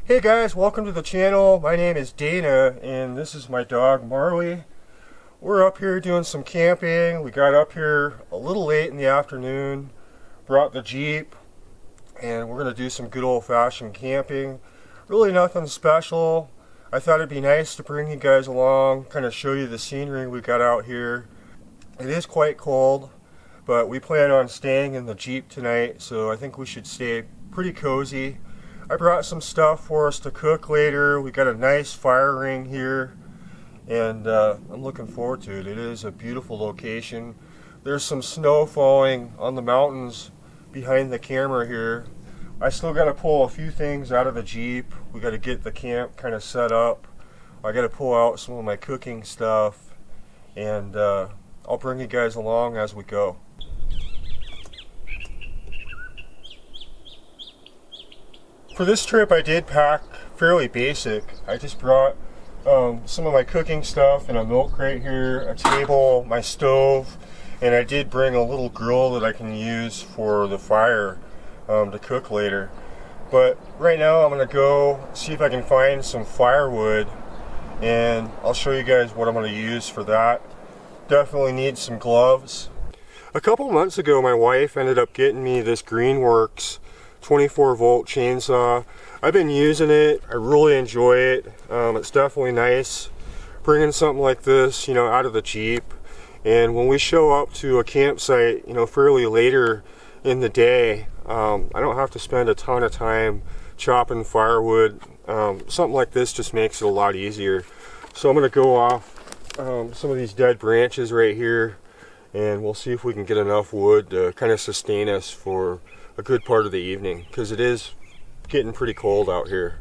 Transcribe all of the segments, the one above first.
Hey guys, welcome to the channel. My name is Dana and this is my dog Marley. We're up here doing some camping. We got up here a little late in the afternoon, brought the Jeep, and we're going to do some good old-fashioned camping. Really nothing special. I thought it'd be nice to bring you guys along, kind of show you the scenery we got out here. It is quite cold, but we plan on staying in the Jeep tonight, so I think we should stay pretty cozy. I brought some stuff for us to cook later. We got a nice fire ring here, and I'm looking forward to it. It is a beautiful location. There's some snow falling on the mountains behind the camera here. I still got to pull a few things out of the Jeep. We got to get the camp kind of set up. I got to pull out some of my cooking stuff, and I'll bring you guys along as we go. For this trip I did pack fairly basic. I just brought some of my cooking stuff and a milk crate here, a table, my stove, and I did bring a little grill that I can use for the fire to cook later. But right now I'm going to go see if I can find some firewood, and I'll show you guys what I'm going to use for that. Definitely need some gloves. A couple months ago my wife ended up getting me this Greenworks 24-volt chainsaw. I've been using it. I really enjoy it. It's definitely nice bringing something like this, out of the Jeep. And when we show up to a campsite, fairly later in the day, I don't have to spend a ton of time chopping firewood. Something like this just makes it a lot easier. So I'm going to go off some of these dead branches right here, and we'll see if we can get enough wood to kind of sustain us for a good part of the evening, because it is getting pretty cold out here.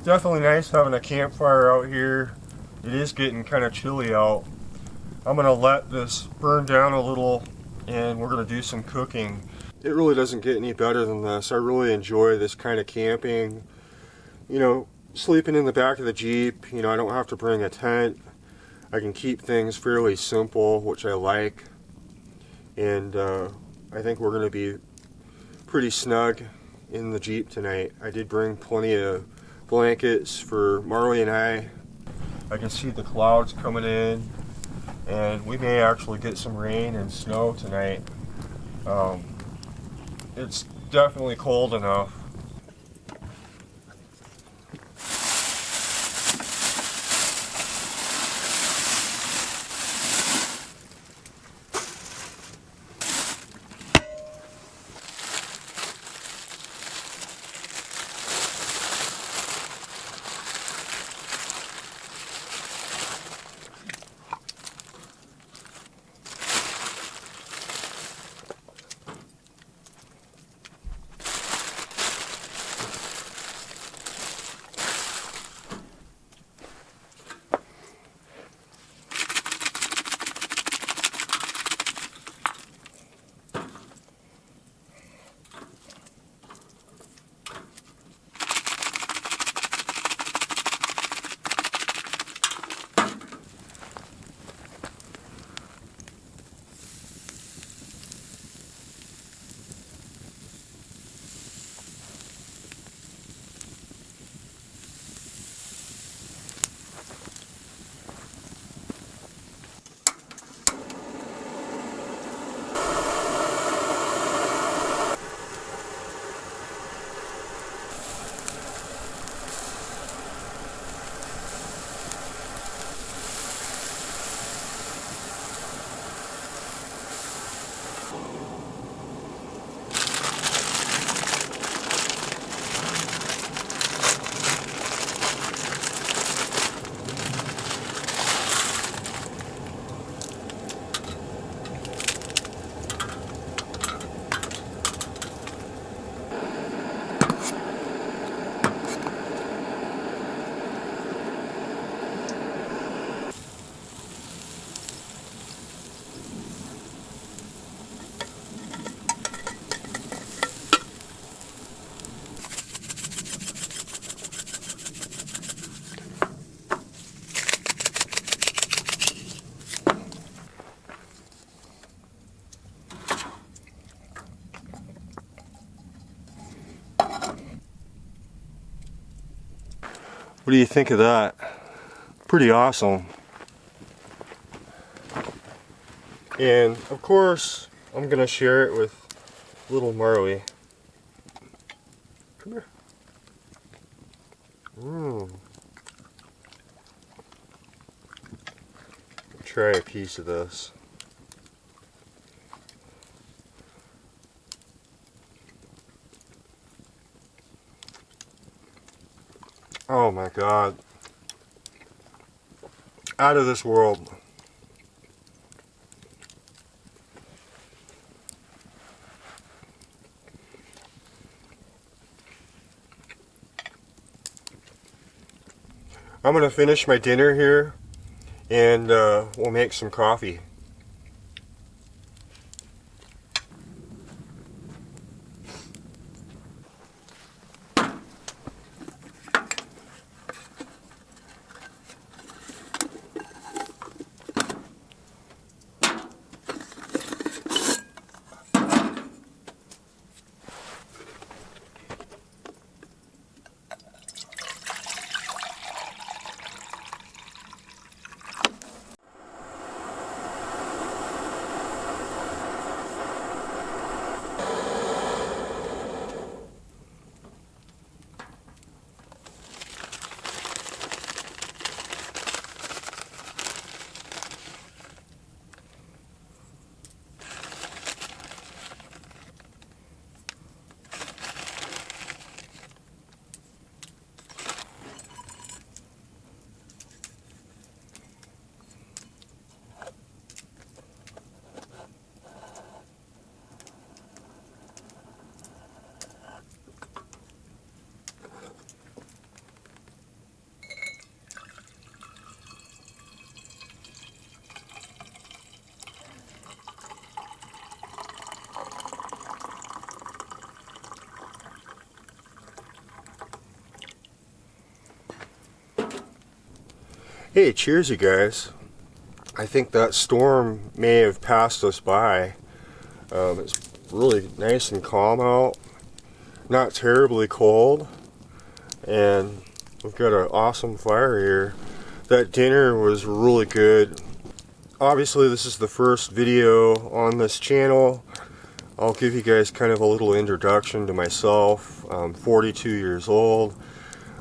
Definitely nice having a campfire out here. It is getting kind of chilly out. I'm going to let this burn down a little, and we're going to do some cooking. It really doesn't get any better than this. I really enjoy this kind of camping. Sleeping in the back of the Jeep, I don't have to bring a tent. I can keep things fairly simple, which I like. And I think we're going to be pretty snug in the Jeep tonight. I did bring plenty of blankets for Marley and I. I can see the clouds coming in, and we may actually get some rain and snow tonight. It's definitely cold enough. What do you think of that? Pretty awesome. And of course, I'm gonna share it with little Marley. Come here. Try a piece of this. Oh my God. Out of this world. I'm gonna finish my dinner here and we'll make some coffee. Hey, cheers you guys. I think that storm may have passed us by. It's really nice and calm out. Not terribly cold. And we've got an awesome fire here. That dinner was really good. Obviously this is the first video on this channel. I'll give you guys kind of a little introduction to myself. I'm 42 years old.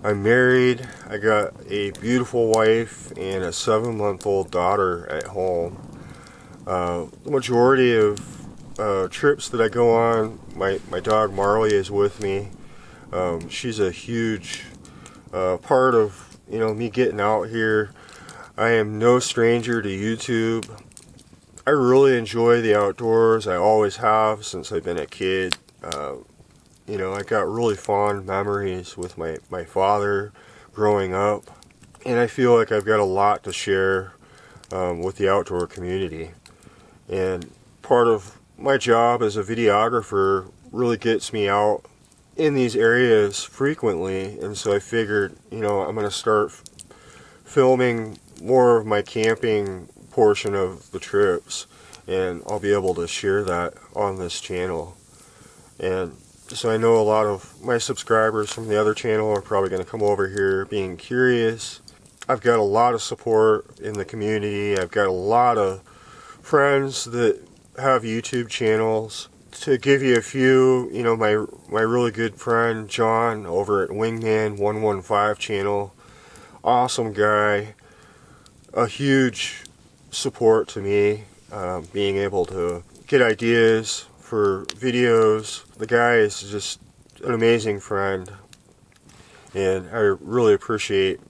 I'm married. I got a beautiful wife and a 7-month-old daughter at home. The majority of trips that I go on, my dog Marley is with me. She's a huge part of me getting out here. I am no stranger to YouTube. I really enjoy the outdoors. I always have since I've been a kid. I got really fond memories with my father growing up, and I feel like I've got a lot to share with the outdoor community. And part of my job as a videographer really gets me out in these areas frequently, and so I figured, I'm going to start filming more of my camping portion of the trips, and I'll be able to share that on this channel. And so I know a lot of my subscribers from the other channel are probably going to come over here being curious. I've got a lot of support in the community. I've got a lot of friends that have YouTube channels. To give you a few, my really good friend John over at Wingman 115 channel. Awesome guy. A huge support to me, being able to get ideas for videos. The guy is just an amazing friend, and I really appreciate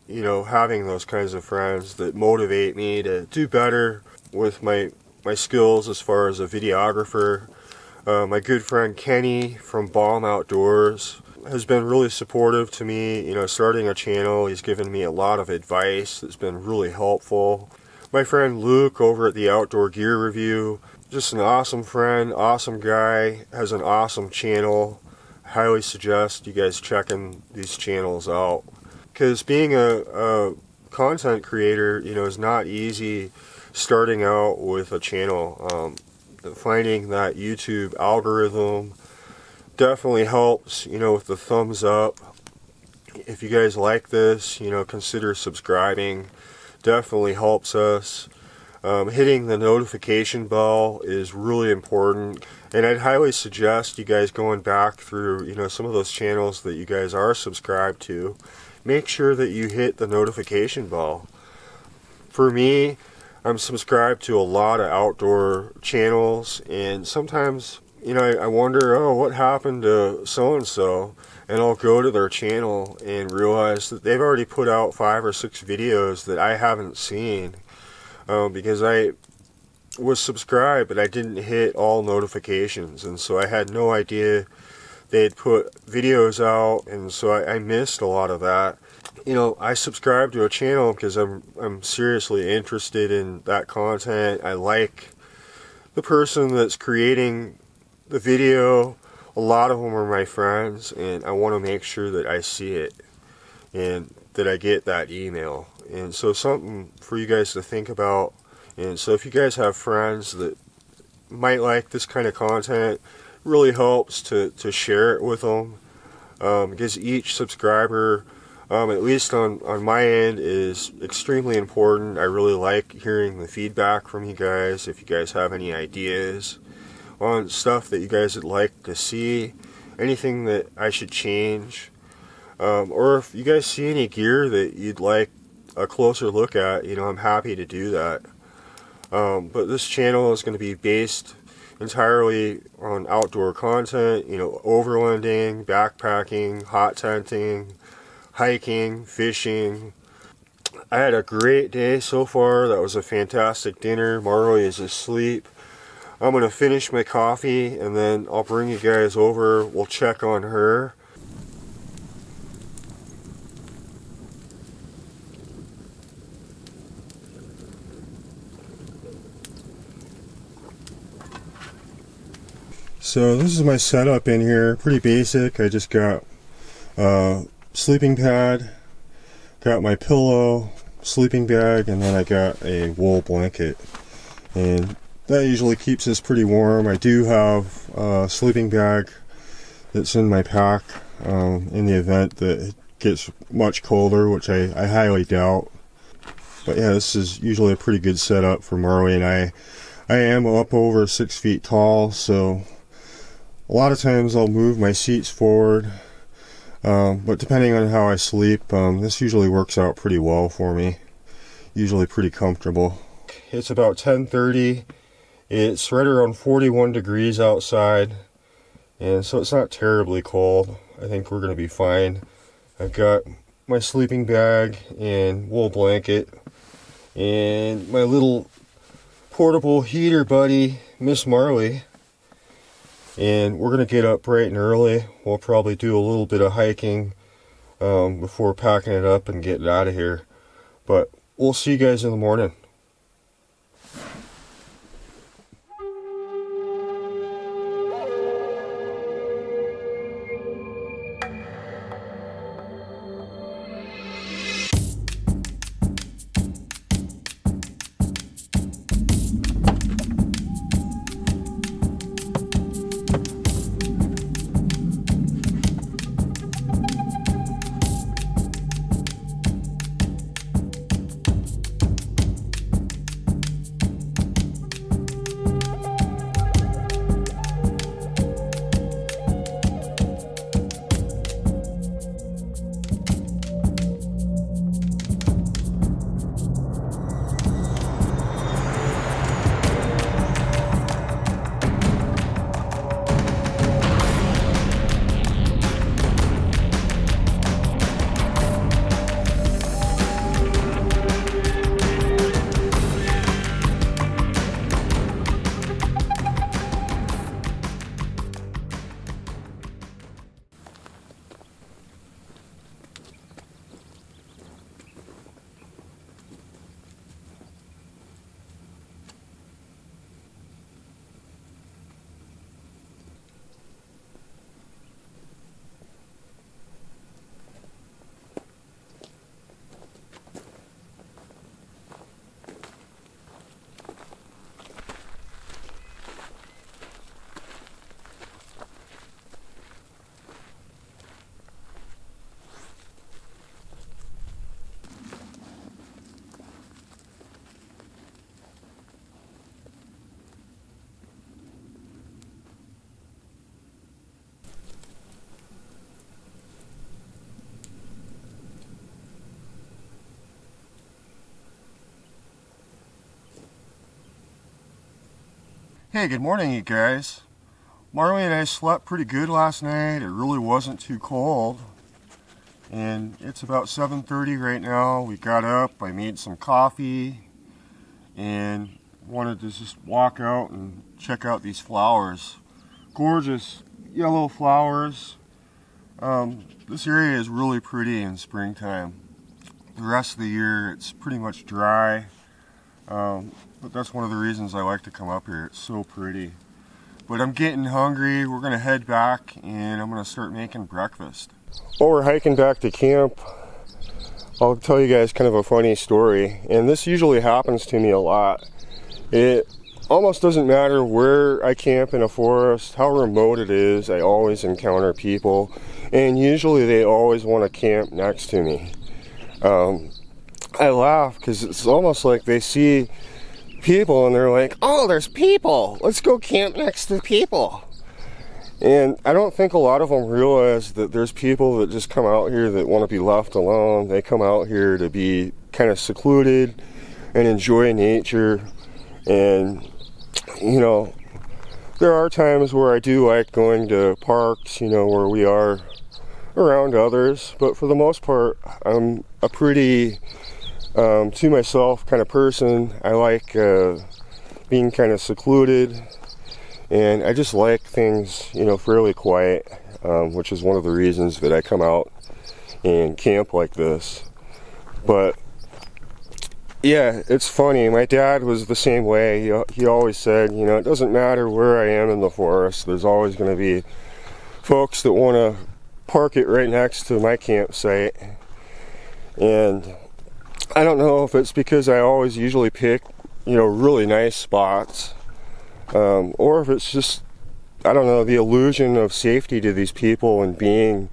having those kinds of friends that motivate me to do better with my skills as far as a videographer. My good friend Kenny from Balm Outdoors has been really supportive to me, starting a channel. He's given me a lot of advice that's been really helpful. My friend Luke over at the Outdoor Gear Review, just an awesome friend, awesome guy, has an awesome channel. Highly suggest you guys checking these channels out, because being a content creator, is not easy starting out with a channel. Finding that YouTube algorithm definitely helps, with the thumbs up If you guys like this, consider subscribing. Definitely helps us. Hitting the notification bell is really important, and I'd highly suggest you guys going back through some of those channels that you guys are subscribed to. Make sure that you hit the notification bell. For me, I'm subscribed to a lot of outdoor channels, and sometimes I wonder, oh, what happened to so and so, and I'll go to their channel and realize that they've already put out 5 or 6 videos that I haven't seen. Because I was subscribed, but I didn't hit all notifications, and so I had no idea they had put videos out, and so I missed a lot of that. I subscribe to a channel because I'm seriously interested in that content. I like the person that's creating the video. A lot of them are my friends, and I want to make sure that I see it and that I get that email. And so something for you guys to think about. And so if you guys have friends that might like this kind of content, it really helps to share it with them, because each subscriber, at least on my end, is extremely important. I really like hearing the feedback from you guys. If you guys have any ideas on stuff that you guys would like to see, anything that I should change, or if you guys see any gear that you'd like a closer look at, I'm happy to do that. But this channel is going to be based entirely on outdoor content, overlanding, backpacking, hot tenting, hiking, fishing. I had a great day so far. That was a fantastic dinner. Marley is asleep. I'm going to finish my coffee, and then I'll bring you guys over. We'll check on her. So this is my setup in here, pretty basic. I just got a sleeping pad, got my pillow, sleeping bag, and then I got a wool blanket. And that usually keeps us pretty warm. I do have a sleeping bag that's in my pack in the event that it gets much colder, which I highly doubt. But yeah, this is usually a pretty good setup for Marley and I. I am up over 6 feet tall, so a lot of times I'll move my seats forward, but depending on how I sleep, this usually works out pretty well for me. Usually pretty comfortable. It's about 10:30. It's right around 41 degrees outside, and so it's not terribly cold. I think we're going to be fine. I've got my sleeping bag and wool blanket, and my little portable heater buddy, Miss Marley. And we're going to get up bright and early. We'll probably do a little bit of hiking before packing it up and getting out of here. But we'll see you guys in the morning. Hey, good morning, you guys. Marley and I slept pretty good last night. It really wasn't too cold. And it's about 7:30 right now. We got up, I made some coffee, and wanted to just walk out and check out these flowers. Gorgeous yellow flowers. This area is really pretty in springtime. The rest of the year it's pretty much dry. But that's one of the reasons I like to come up here. It's so pretty. But I'm getting hungry. We're gonna head back and I'm gonna start making breakfast. While we're hiking back to camp, I'll tell you guys kind of a funny story. And this usually happens to me a lot. It almost doesn't matter where I camp in a forest, how remote it is, I always encounter people. And usually they always want to camp next to me. I laugh because it's almost like they see people and they're like, oh, there's people, let's go camp next to people. And I don't think a lot of them realize that there's people that just come out here that want to be left alone. They come out here to be kind of secluded and enjoy nature. And you know, there are times where I do like going to parks, you know, where we are around others, but for the most part I'm a pretty to myself kind of person. I like being kind of secluded, and I just like things, you know, fairly quiet, which is one of the reasons that I come out and camp like this. But yeah, it's funny. My dad was the same way. He always said, you know, it doesn't matter where I am in the forest, there's always going to be folks that want to park it right next to my campsite. And I don't know if it's because I always usually pick, you know, really nice spots, or if it's just, I don't know, the illusion of safety to these people and being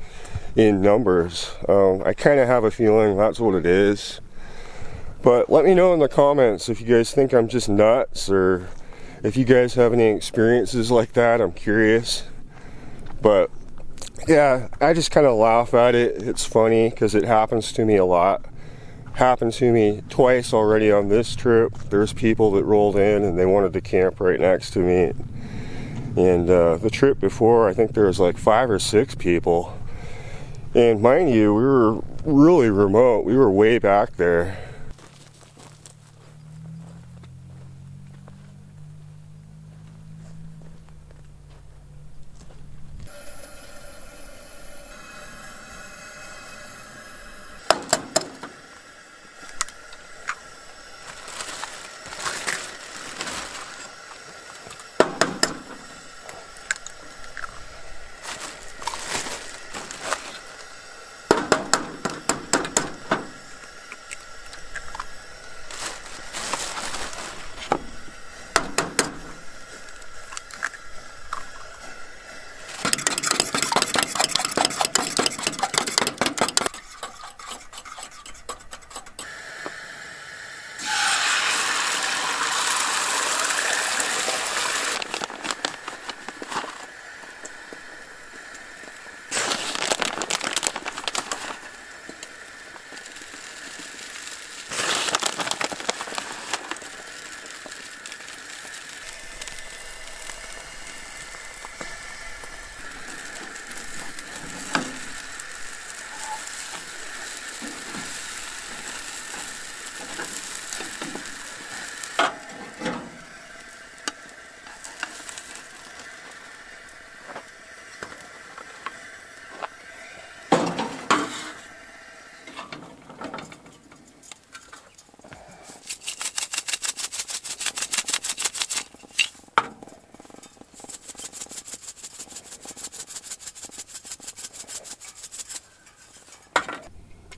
in numbers. I kind of have a feeling that's what it is. But let me know in the comments if you guys think I'm just nuts, or if you guys have any experiences like that. I'm curious. But yeah, I just kind of laugh at it. It's funny because it happens to me a lot. Happened to me twice already on this trip. There's people that rolled in and they wanted to camp right next to me. And the trip before, I think there was like 5 or 6 people. And mind you, we were really remote. We were way back there.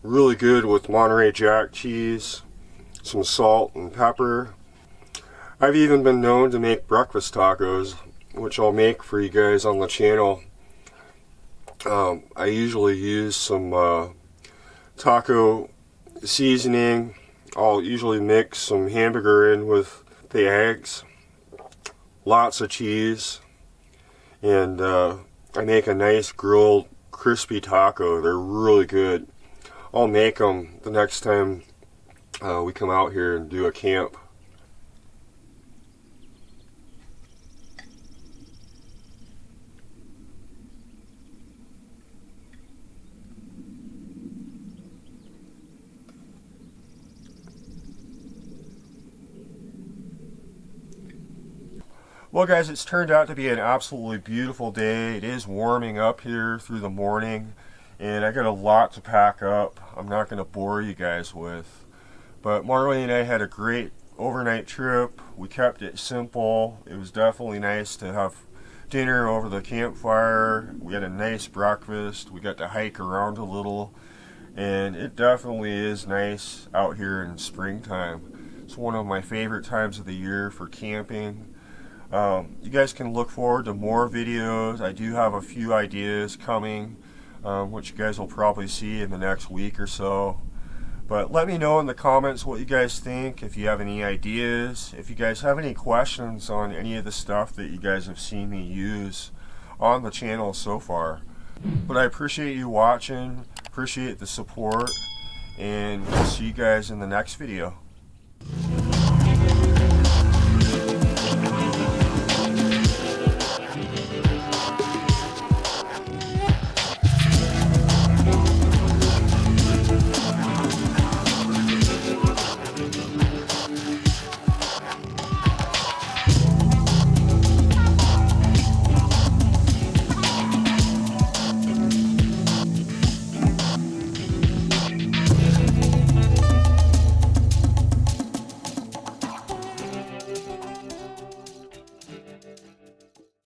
Really good with Monterey Jack cheese, some salt and pepper. I've even been known to make breakfast tacos, which I'll make for you guys on the channel. I usually use some taco seasoning. I'll usually mix some hamburger in with the eggs, lots of cheese, and I make a nice grilled crispy taco. They're really good. I'll make them the next time we come out here and do a camp. Well guys, it's turned out to be an absolutely beautiful day. It is warming up here through the morning, and I got a lot to pack up. I'm not going to bore you guys with. But Marley and I had a great overnight trip. We kept it simple. It was definitely nice to have dinner over the campfire. We had a nice breakfast. We got to hike around a little, and it definitely is nice out here in springtime. It's one of my favorite times of the year for camping. You guys can look forward to more videos. I do have a few ideas coming, which you guys will probably see in the next week or so. But let me know in the comments what you guys think, if you have any ideas, if you guys have any questions on any of the stuff that you guys have seen me use on the channel so far. But I appreciate you watching, appreciate the support, and we'll see you guys in the next video.